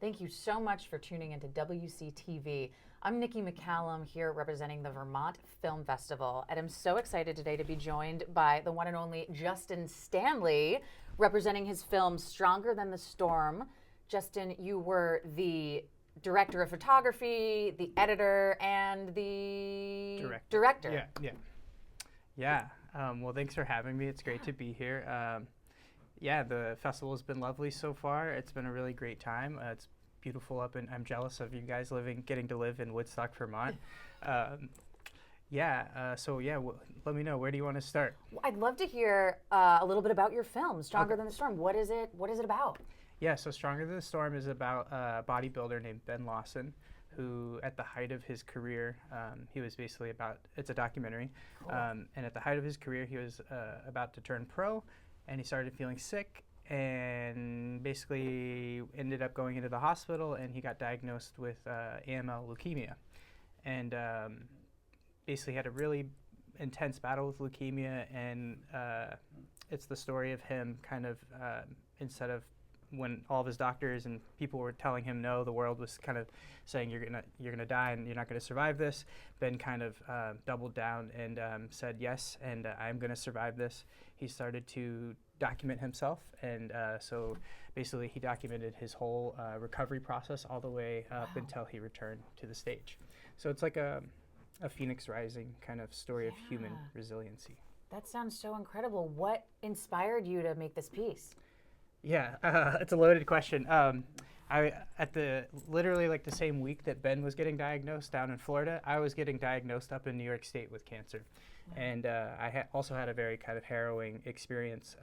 Thank you so much for tuning into WCTV. I'm Nikki McCallum here representing the Vermont Film Festival, and I'm so excited today to be joined by the one and only Justin Stanley, representing his film Stronger Than the Storm. Justin, you were the director of photography, the editor, and the director. Yeah. Well, thanks for having me. It's great to be here. The festival has been lovely so far. It's been a really great time. It's beautiful up, and I'm jealous of you guys getting to live in Woodstock, Vermont. Let me know, where do you want to start? I'd love to hear a little bit about your film, Stronger Than the Storm. What is it about? Yeah, so Stronger Than the Storm is about a bodybuilder named Ben Lawson, who at the height of his career, it's a documentary, Cool. And at the height of his career, he was about to turn pro, and he started feeling sick, and basically ended up going into the hospital, and he got diagnosed with AML leukemia, and basically had a really intense battle with leukemia, and it's the story of him kind of, instead of when all of his doctors and people were telling him no, the world was kind of saying you're gonna die and you're not gonna survive this, Ben kind of doubled down and said yes, and I'm gonna survive this. He started to document himself, and so basically he documented his whole recovery process all the way up until he returned to the stage. So it's like a phoenix rising kind of story of human resiliency. That sounds so incredible. What inspired you to make this piece? Yeah, it's a loaded question. Literally like the same week that Ben was getting diagnosed down in Florida, I was getting diagnosed up in New York State with cancer. And I also had a very kind of harrowing experience.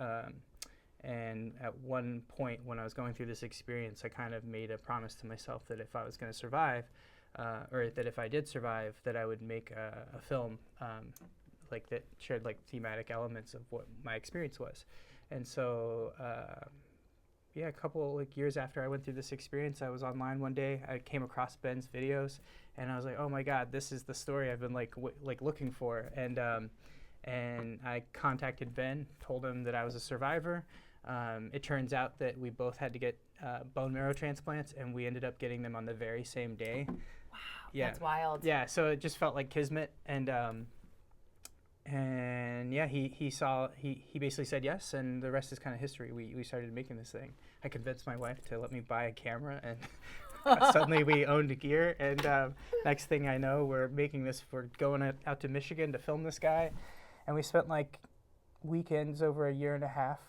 And at one point when I was going through this experience, I kind of made a promise to myself that if I was going to survive, or that if I did survive, that I would make a film like that shared like thematic elements of what my experience was. And so, a couple like years after I went through this experience, I was online one day. I came across Ben's videos, and I was like, "Oh my God, this is the story I've been like looking for." And I contacted Ben, told him that I was a survivor. It turns out that we both had to get bone marrow transplants, and we ended up getting them on the very same day. Wow, that's wild. Yeah, so it just felt like kismet, and he basically said yes, and the rest is kind of history. We started making this thing. I convinced my wife to let me buy a camera, and suddenly we owned gear, and next thing I know, we're making this. We're going out to Michigan to film this guy, and we spent like weekends over a year and a half,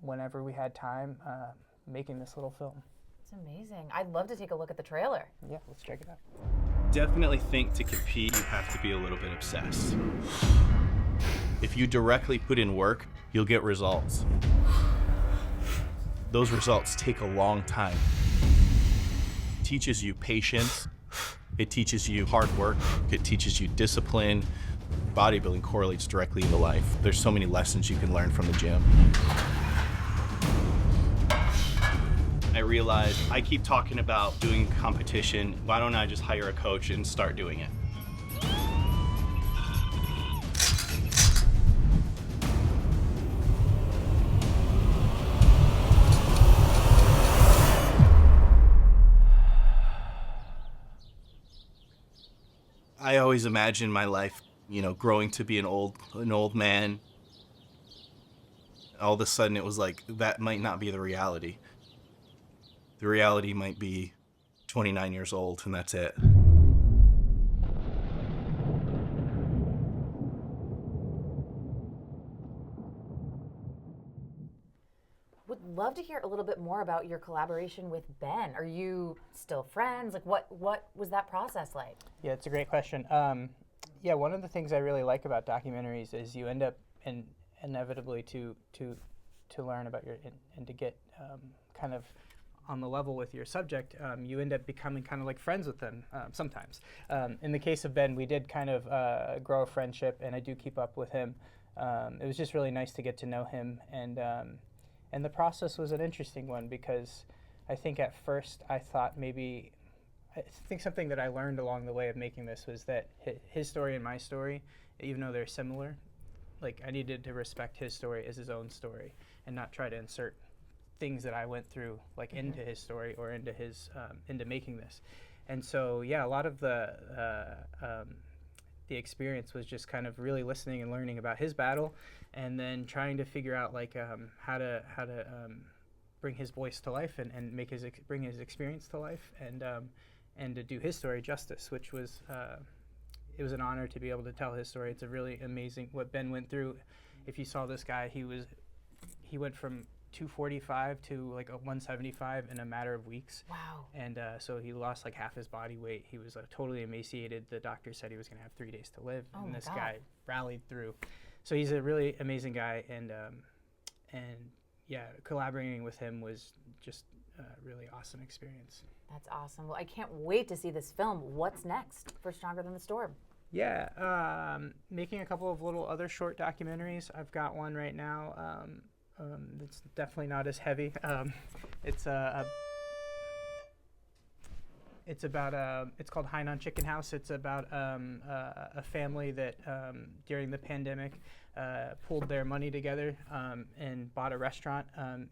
whenever we had time, making this little film. It's amazing. I'd love to take a look at the trailer. Yeah, let's check it out. Definitely think to compete, you have to be a little bit obsessed. If you directly put in work, you'll get results. Those results take a long time. It teaches you patience. It teaches you hard work. It teaches you discipline. Bodybuilding correlates directly into life. There's so many lessons you can learn from the gym. I realized I keep talking about doing competition. Why don't I just hire a coach and start doing it? I always imagined my life, growing to be an old man. All of a sudden it was like, that might not be the reality. The reality might be 29 years old, and that's it. Would love to hear a little bit more about your collaboration with Ben. Are you still friends? Like, what was that process like? Yeah, it's a great question. One of the things I really like about documentaries is you end up inevitably to learn about and to get kind of on the level with your subject, you end up becoming kind of like friends with them sometimes. In the case of Ben, we did kind of grow a friendship, and I do keep up with him. It was just really nice to get to know him, and the process was an interesting one because I think at first I thought maybe, I think something that I learned along the way of making this was that his story and my story, even though they're similar, like I needed to respect his story as his own story and not try to insert things that I went through, like into his story or into his into making this. And so yeah, a lot of the experience was just kind of really listening and learning about his battle, and then trying to figure out like how to bring his voice to life and make bring his experience to life, and to do his story justice, which was it was an honor to be able to tell his story. It's a really amazing what Ben went through. If you saw this guy, he went from 245 to like a 175 in a matter of weeks. Wow. And so he lost like half his body weight. He was totally emaciated. The doctor said he was going to have 3 days to live. Oh and my this God. guy rallied through. So he's a really amazing guy. And yeah, collaborating with him was just a really awesome experience. That's awesome. Well, I can't wait to see this film. What's next for Stronger Than the Storm? Yeah, making a couple of little other short documentaries. I've got one right now. It's definitely not as heavy. It's called Hainan Chicken House. It's about a family that during the pandemic pulled their money together and bought a restaurant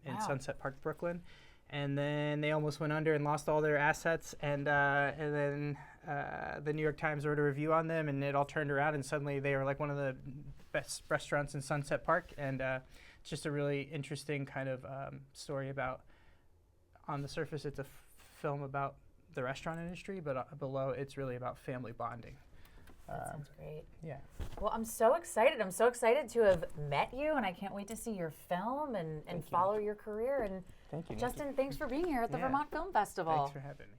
in Wow. Sunset Park, Brooklyn. And then they almost went under and lost all their assets. And then the New York Times wrote a review on them, and it all turned around. And suddenly they were like one of the best restaurants in Sunset Park. And it's just a really interesting kind of story about, on the surface, it's a film about the restaurant industry, but below it's really about family bonding. That sounds great. Yeah. Well, I'm so excited. I'm so excited to have met you, and I can't wait to see your film and Thank you. follow your career. And Thank you, Nikki. Justin, thanks for being here at the Yeah. Vermont Film Festival. Thanks for having me.